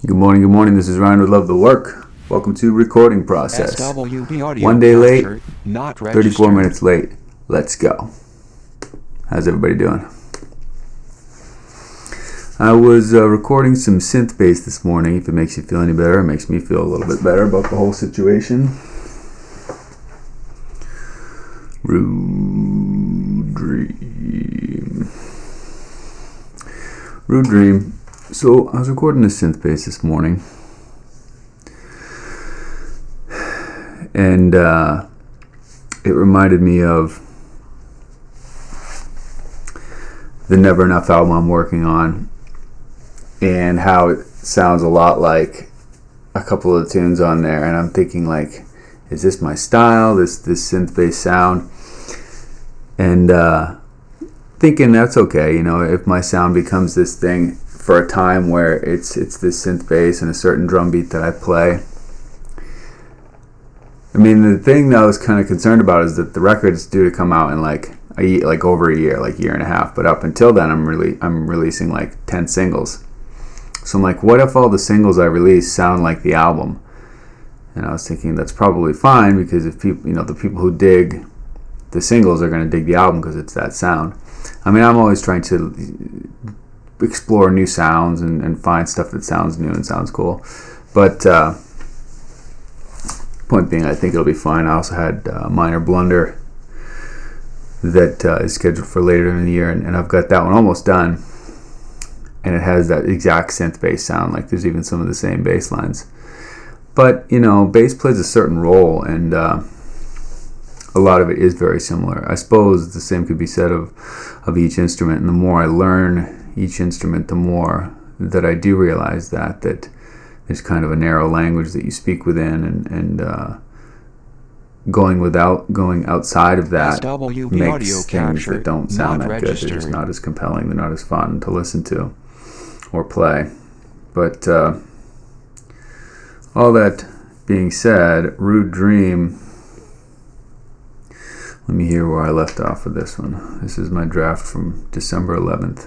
Good morning. This is Ryan with Love the Work. Welcome to Recording Process. SWB audio 1 day late, capture not 34 registered. minutes late. Let's go. How's everybody doing? I was recording some synth bass this morning. If it makes you feel any better, it makes me feel a little bit better about the whole situation. Rude Dream. So I was recording a synth bass this morning, and it reminded me of the Never Enough album I'm working on, and how it sounds a lot like a couple of the tunes on there. And I'm thinking, like, is this my style? This synth bass sound? And thinking that's okay, if my sound becomes this thing for a time where it's this synth bass and a certain drum beat that I play. I mean, the thing that I was kind of concerned about is that the record's due to come out in like over a year, like year and a half. But up until then, I'm releasing like 10 singles. So I'm like, what if all the singles I release sound like the album? And I was thinking that's probably fine, because if people, the people who dig the singles are going to dig the album because it's that sound. I mean, I'm always trying to explore new sounds and find stuff that sounds new and sounds cool. But point being, I think it'll be fine. I also had Minor Blunder that is scheduled for later in the year, and I've got that one almost done. And it has that exact synth bass sound. Like, there's even some of the same bass lines. But, bass plays a certain role, and a lot of it is very similar. I suppose the same could be said of each instrument. And the more I learn each instrument, the more that I do realize that there's kind of a narrow language that you speak within, and going outside of that SWB audio makes things that don't sound not that good. They're just not as compelling. They're not as fun to listen to or play. But all that being said, Rude Dream. Let me hear where I left off with this one. This is my draft from December 11th.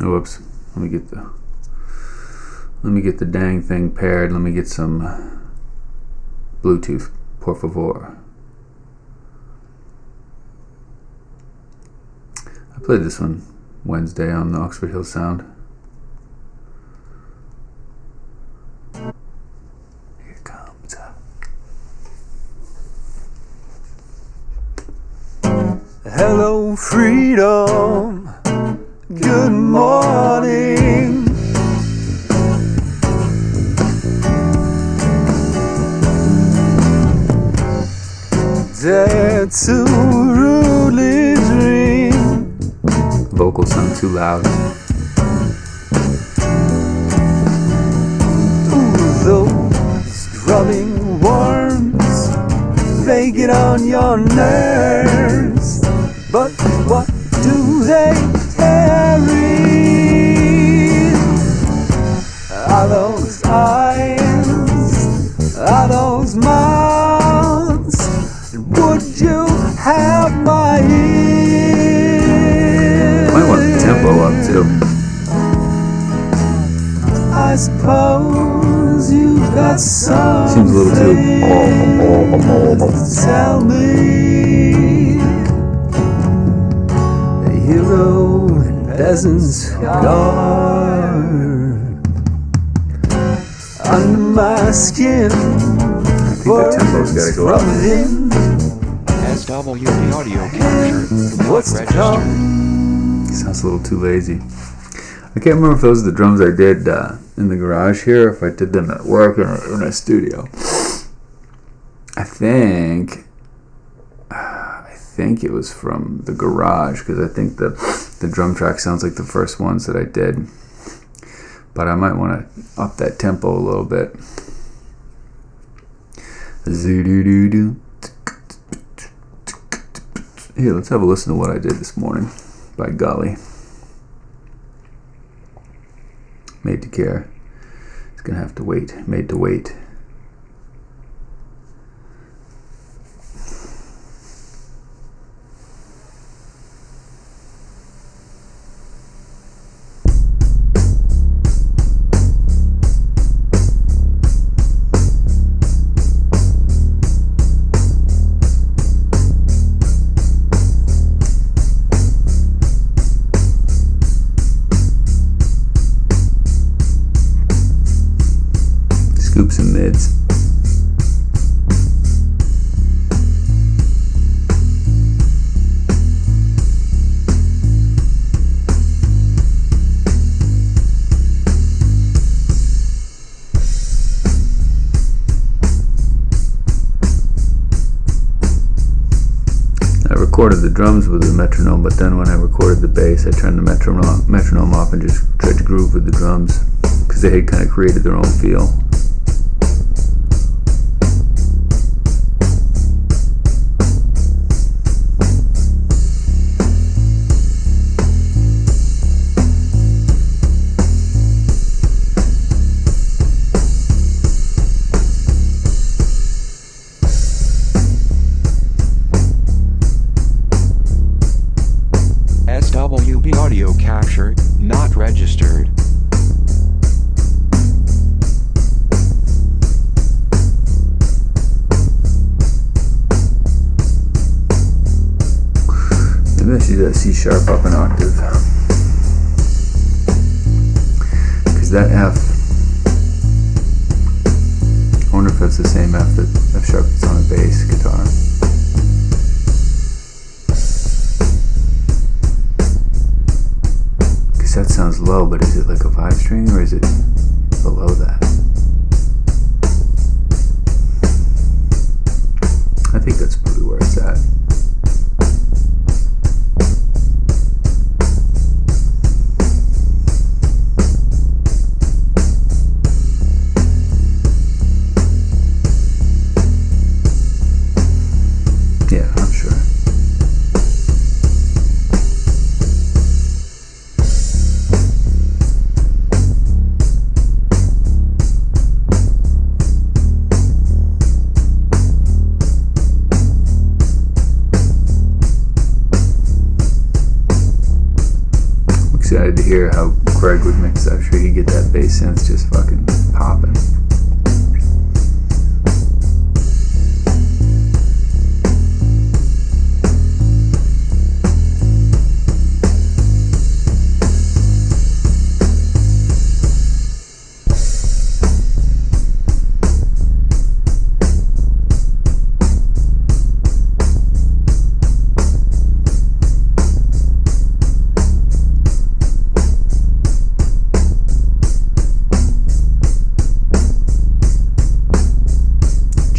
Oh, whoops. Let me get the dang thing paired. Let me get some Bluetooth, por favor. I played this one Wednesday on the Oxford Hill Sound. Here it comes. Hello, freedom. Good morning. Dare to rudely dream. Vocals sound too loud. Ooh, those drumming worms, they get on your nerves. But what do they carry? Are those eyes? Are those mouths? Would you have my ears? Might want the tempo up too. I suppose you've got something Seems a little too to tell me. A hero in peasant's garb. Under my skin, I think the tempo's gotta go up. SWB audio capture not What's the registered. Sounds a little too lazy. I can't remember if those are the drums I did in the garage here, or if I did them at work or in a studio. I think it was from the garage, because I think the drum track sounds like the first ones that I did. But I might want to up that tempo a little bit. Zoo-doo-doo-doo. Here, let's have a listen to what I did this morning. By golly. Made to Care. It's gonna have to wait. Made to Wait. recorded the drums with the metronome, but then when I recorded the bass, I turned the metronome off and just tried to groove with the drums because they had kind of created their own feel. SWB audio capture, not registered. Maybe I should do that C sharp up an octave. Because that F, I wonder if that's the same F sharp that's on a bass guitar. That sounds low, but is it like a 5-string or is it below that? I think that's probably where it's at. Yeah, I'm sure. Excited to hear how Craig would mix. I'm sure he'd get that bass synth just fucking popping.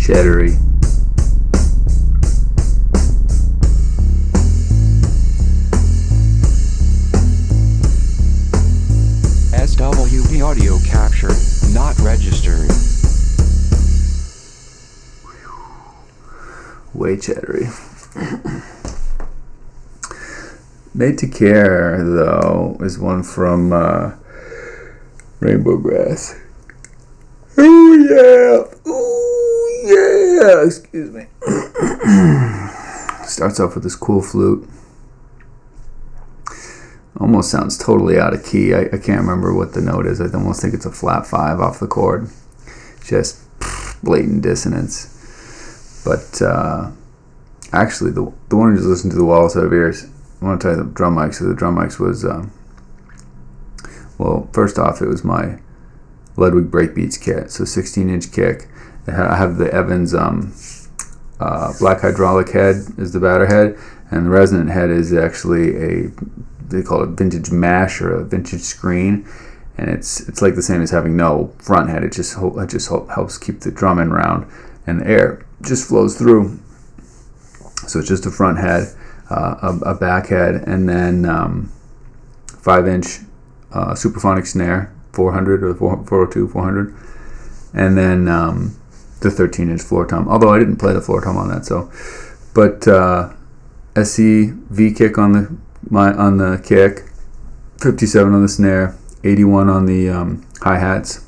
Cheddary. SWB audio capture, not registered. Way cheddary. Made to Care, though, is one from Rainbow Grass. Oh yeah! Oh yeah! Excuse me. Starts off with this cool flute. Almost sounds totally out of key. I can't remember what the note is. I almost think it's a flat 5 off the chord. Just blatant dissonance. But actually, the one who just listened to the Wall Set of Ears, I want to tell you the drum mics. So the drum mics was, well, first off, it was my Ludwig Breakbeats kit. So 16-inch kick. I have the Evans black hydraulic head is the batter head, and the resonant head is actually they call it vintage mash or a vintage screen, and it's like the same as having no front head. It just helps keep the drum in round, and the air just flows through. So it's just a front head, a back head, and then 5-inch Superphonic snare, 400 or 402, 400, and then the 13-inch floor tom. Although I didn't play the floor tom on that, so. But SC V kick on the kick, 57 on the snare, 81 on the hi-hats,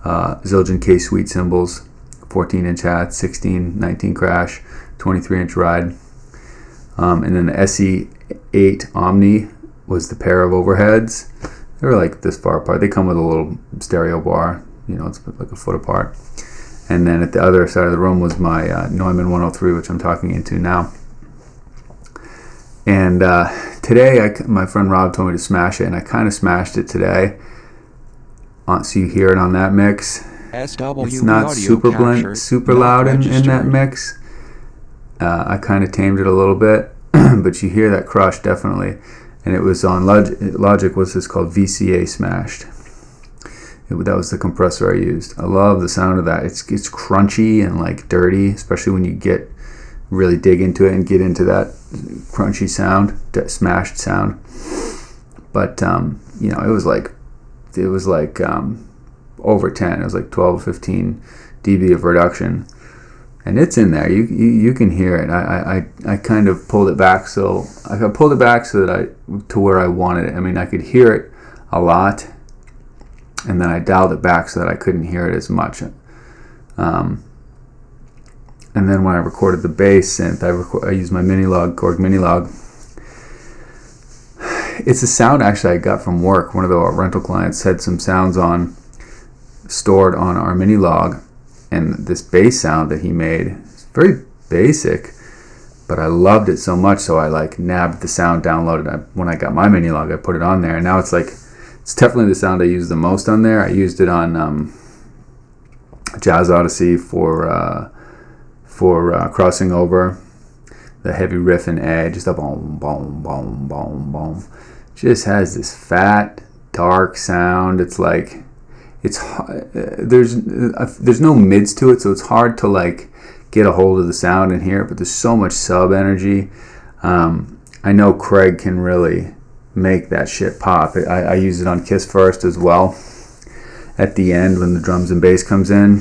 Zildjian K-Sweet cymbals, 14-inch hats, 16, 19 crash, 23-inch ride, and then the SE8 Omni was the pair of overheads. They were like this far apart. They come with a little stereo bar, it's like a foot apart. And then at the other side of the room was my Neumann 103, which I'm talking into now. And today, my friend Rob told me to smash it, and I kind of smashed it today. So you hear it on that mix. SWB It's not audio super loud in that mix. I kind of tamed it a little bit, but you hear that crush definitely. And it was on Logic. What's this called? VCA Smashed. That was the compressor I used. I love the sound of that. It's crunchy and like dirty, especially when you really dig into it and get into that crunchy sound, smashed sound. But you know, it was like over 10. It was like 12 or 15 dB of reduction, and it's in there. You can hear it. I kind of pulled it back, so that to where I wanted it. I mean, I could hear it a lot, and then I dialed it back so that I couldn't hear it as much. And then when I recorded the bass synth, I used my Korg Minilog. It's a sound actually I got from work. One of the rental clients had some sounds stored on our Minilog, and this bass sound that he made is very basic, but I loved it so much, so I like nabbed the sound, downloaded it. When I got my Minilog, I put it on there, and now it's definitely the sound I use the most on there. I used it on Jazz Odyssey for Crossing Over, the heavy riff and edge, just a boom, boom, boom, boom, boom. Just has this fat, dark sound. It's like there's no mids to it, so it's hard to like get a hold of the sound and hear it. But there's so much sub energy. I know Craig can really make that shit pop. I use it on Kiss First as well. At the end, when the drums and bass comes in,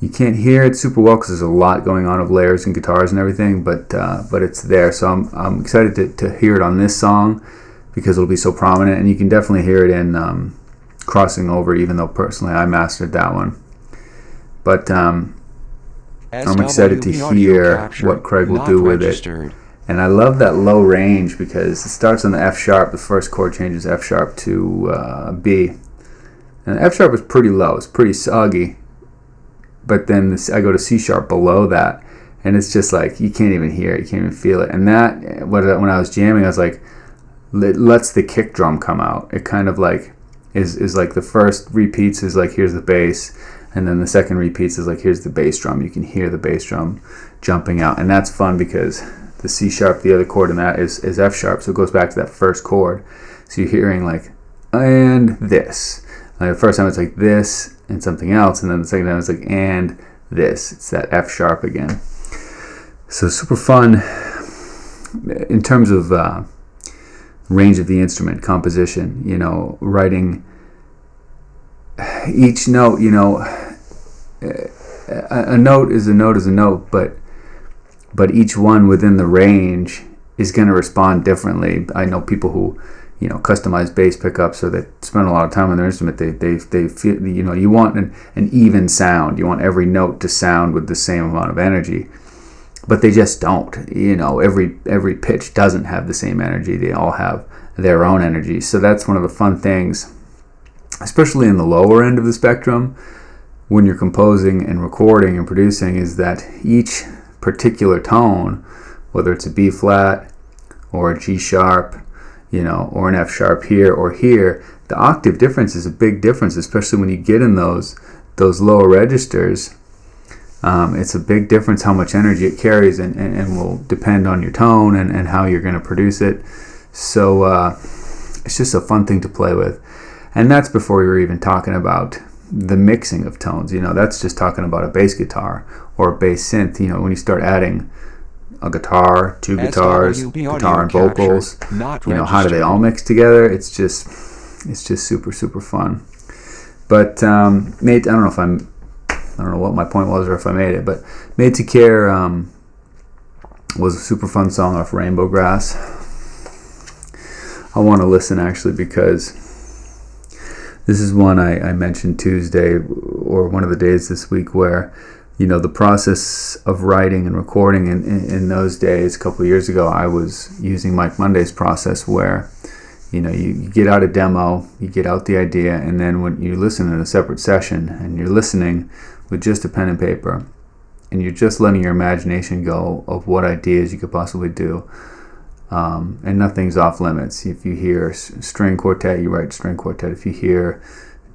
you can't hear it super well because there's a lot going on of layers and guitars and everything, but it's there. So I'm excited to hear it on this song because it'll be so prominent, and you can definitely hear it in Crossing Over, even though personally I mastered that one. But I'm excited to hear what Craig will do with it. And I love that low range because it starts on the F sharp. The first chord changes F sharp to B, and F sharp is pretty low. It's pretty soggy. But then I go to C sharp below that, and it's just like you can't even hear it, you can't even feel it. And that, when I was jamming, I was like, it lets the kick drum come out. It kind of like is like the first repeats is like here's the bass, and then the second repeats is like here's the bass drum. You can hear the bass drum jumping out, and that's fun because the C sharp, the other chord in that is F sharp, so it goes back to that first chord. So you're hearing like and this. Like the first time it's like this and something else, and then the second time it's like and this. It's that F sharp again. So super fun in terms of range of the instrument, composition, you know, writing each note, you know, a note is a note, but each one within the range is going to respond differently. I know people who, you know, customize bass pickups, or they spend a lot of time on their instrument. They feel, you know, you want an even sound. You want every note to sound with the same amount of energy, but they just don't. You know, every pitch doesn't have the same energy. They all have their own energy. So that's one of the fun things, especially in the lower end of the spectrum, when you're composing and recording and producing, is that each particular tone, whether it's a B flat or a G sharp, you know, or an F sharp here or here, the octave difference is a big difference, especially when you get in those lower registers. It's a big difference how much energy it carries, and will depend on your tone and how you're going to produce it. So it's just a fun thing to play with. And that's before you're even talking about the mixing of tones. You know, that's just talking about a bass guitar or a bass synth. You know, when you start adding a guitar, two guitars, guitar and vocals, you know, how do they all mix together? It's just super, super fun. But I don't know what my point was or if I made it, but Made to Care was a super fun song off Rainbow Grass. I want to listen actually because this is one I mentioned Tuesday, or one of the days this week, where, you know, the process of writing and recording in those days, a couple of years ago, I was using Mike Monday's process where, you know, you get out a demo, you get out the idea, and then when you listen in a separate session and you're listening with just a pen and paper, and you're just letting your imagination go of what ideas you could possibly do, and nothing's off limits. If you hear string quartet, you write string quartet. If you hear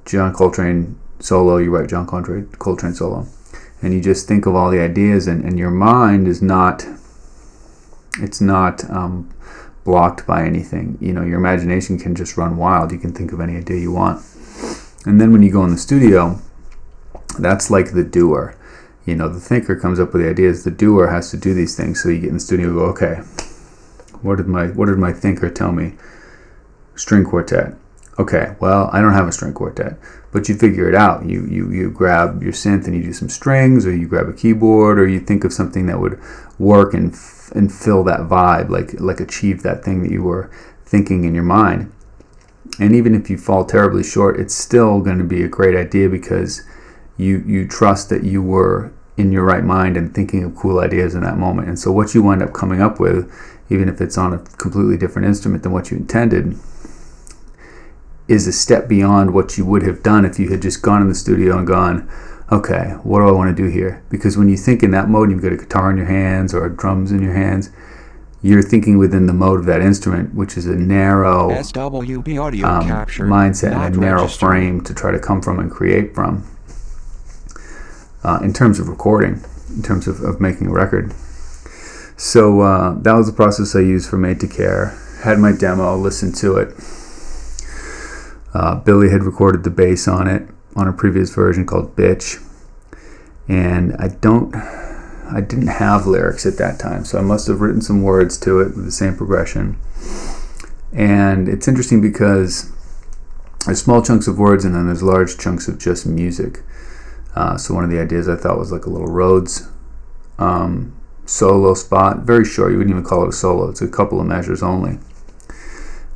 John Coltrane solo, you write John Coltrane solo. And you just think of all the ideas, and your mind is not blocked by anything. You know, your imagination can just run wild. You can think of any idea you want. And then when you go in the studio, that's like the doer. The thinker comes up with the ideas. The doer has to do these things. So you get in the studio and go, okay, what did my thinker tell me? String quartet. Okay, well, I don't have a string quartet, but you figure it out. You grab your synth and you do some strings, or you grab a keyboard, or you think of something that would work and fill that vibe, like achieve that thing that you were thinking in your mind. And even if you fall terribly short, it's still going to be a great idea because you trust that you were in your right mind and thinking of cool ideas in that moment. And so what you wind up coming up with, even if it's on a completely different instrument than what you intended, is a step beyond what you would have done if you had just gone in the studio and gone, okay, what do I want to do here? Because when you think in that mode, you've got a guitar in your hands or drums in your hands, you're thinking within the mode of that instrument, which is a narrow SWB audio captured, mindset not and a narrow registered. frame to try to come from and create from. In terms of recording, in terms of making a record. So that was the process I used for Made to Care. Had my demo, listened to it. Billy had recorded the bass on it on a previous version called Bitch, and I didn't have lyrics at that time, so I must have written some words to it with the same progression. And it's interesting because there's small chunks of words and then there's large chunks of just music. So one of the ideas I thought was like a little Rhodes solo spot, very short. You wouldn't even call it a solo. It's a couple of measures only.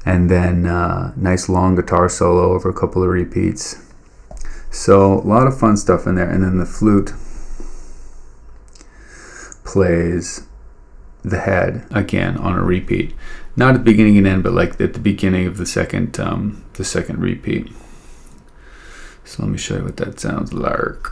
And then nice long guitar solo over a couple of repeats. So a lot of fun stuff in there. And then the flute plays the head again on a repeat. Not at the beginning and end, but like at the beginning of the second repeat. So let me show you what that sounds like.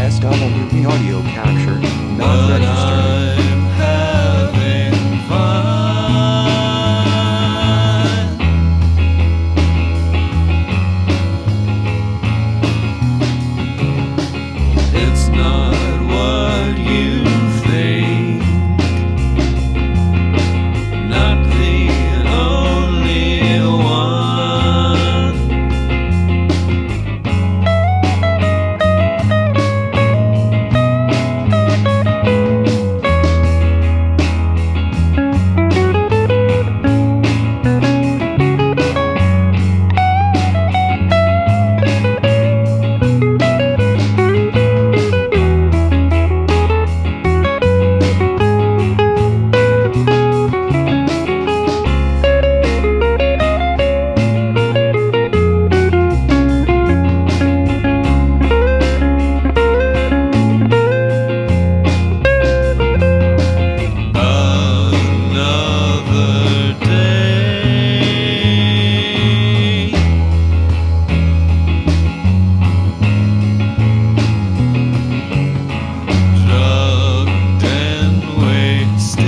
SWB audio captured, not registered. I'm having fun. It's not what you think, not the only one. Another day, drugged and wasted,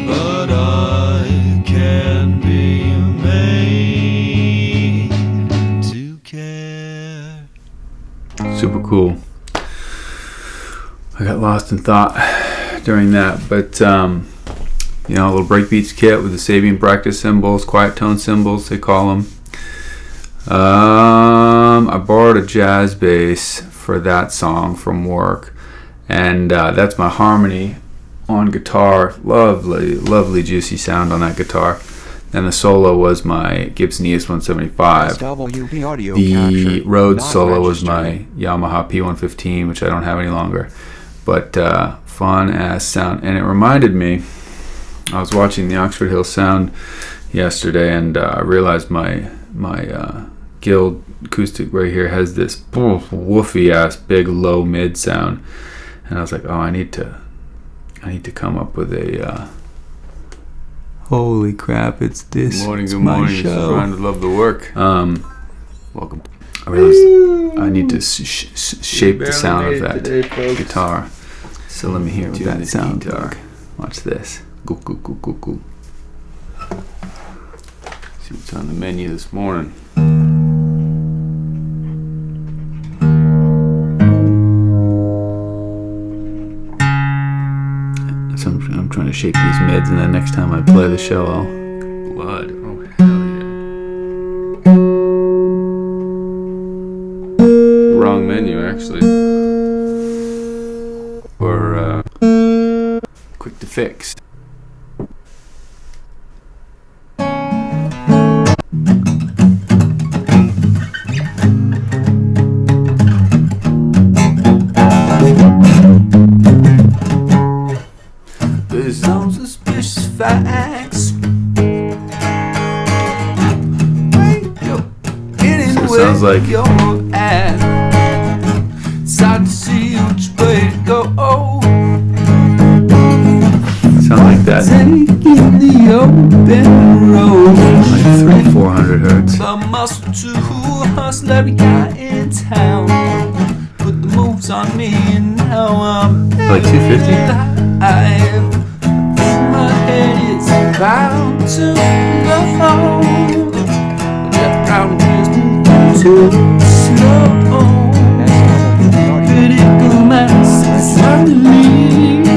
but I can be made to care. Super cool. I got lost in thought during that, but a little breakbeats kit with the Sabian practice cymbals, quiet tone cymbals they call them. I borrowed a jazz bass for that song from work, and that's my harmony on guitar. Lovely juicy sound on that guitar. and the solo was my Gibson ES-175. SWV audio The captured, Rhodes not solo was registered. my Yamaha P115, which I don't have any longer. But fun ass sound, and it reminded me. I was watching the Oxford Hill Sound yesterday, and I realized my Guild acoustic right here has this woofy ass big low mid sound, and I was like, oh, I need to come up with a. Holy crap! It's this. Morning, it's good my morning. show. Trying to love the work. Welcome. I realized I need to shape the sound of that guitar. So let me hear what Tune that this sounds guitar. like. Watch this. Go, go, go, go, go. See what's on the menu this morning. So I'm trying to shape these mids, and then next time I play the show, I'll. Blood. Oh, hell yeah. Wrong menu, actually. Or, quick to fix. There's some suspicious facts. So it sounds like sad to see which way to go. Sound like that. Taking the open road. Like 300-400 hertz. The muscle to hustle every guy in town. Put the moves on me and now I'm Like 250? My head is bound to go. That round is too slow. Critical mass is unleashed.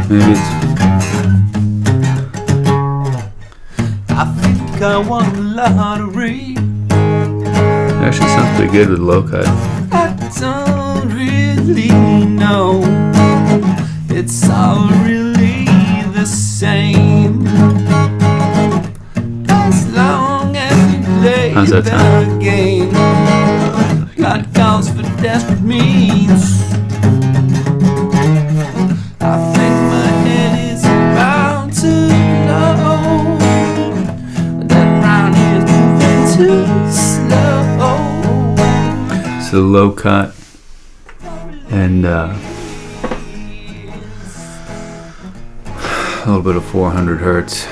Maybe it's. I think I won the lottery. It actually sounds pretty good with low cut. I don't really know. It's all really the same. As long as you play How's that the sound? game. God calls for desperate means. I think my head is bound to know that round is moving too slow. So low cut and a little bit of 400 hertz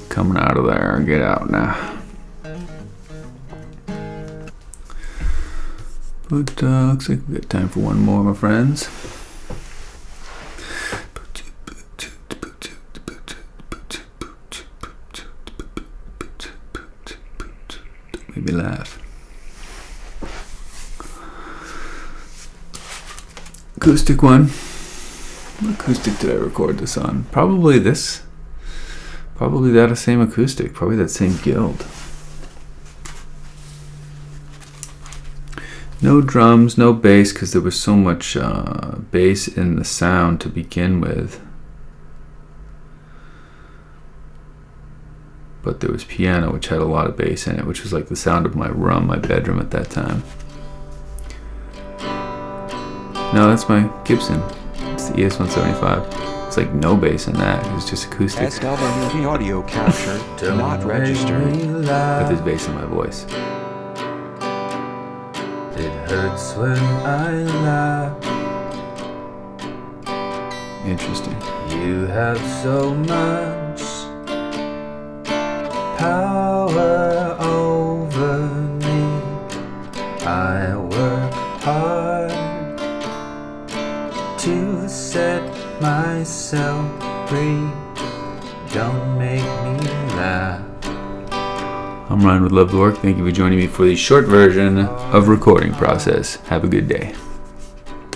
coming out of there. Get out now. But looks like we got time for one more, my friends. Made me laugh. Acoustic one. What acoustic did I record this on? Probably this. Probably that same acoustic. Probably that same Guild. No drums, no bass, because there was so much bass in the sound to begin with. But there was piano, which had a lot of bass in it, which was like the sound of my room, my bedroom at that time. No, that's my Gibson. It's the ES-175. It's like no bass in that. It was just acoustic. SWV audio captured, not registered. But there's bass in my voice. It hurts when I laugh. Interesting. You have so much power over me. I work hard to set myself free. Don't make me laugh. I'm Ryan with Love the Work. Thank you for joining me for the short version of Recording Process. Have a good day.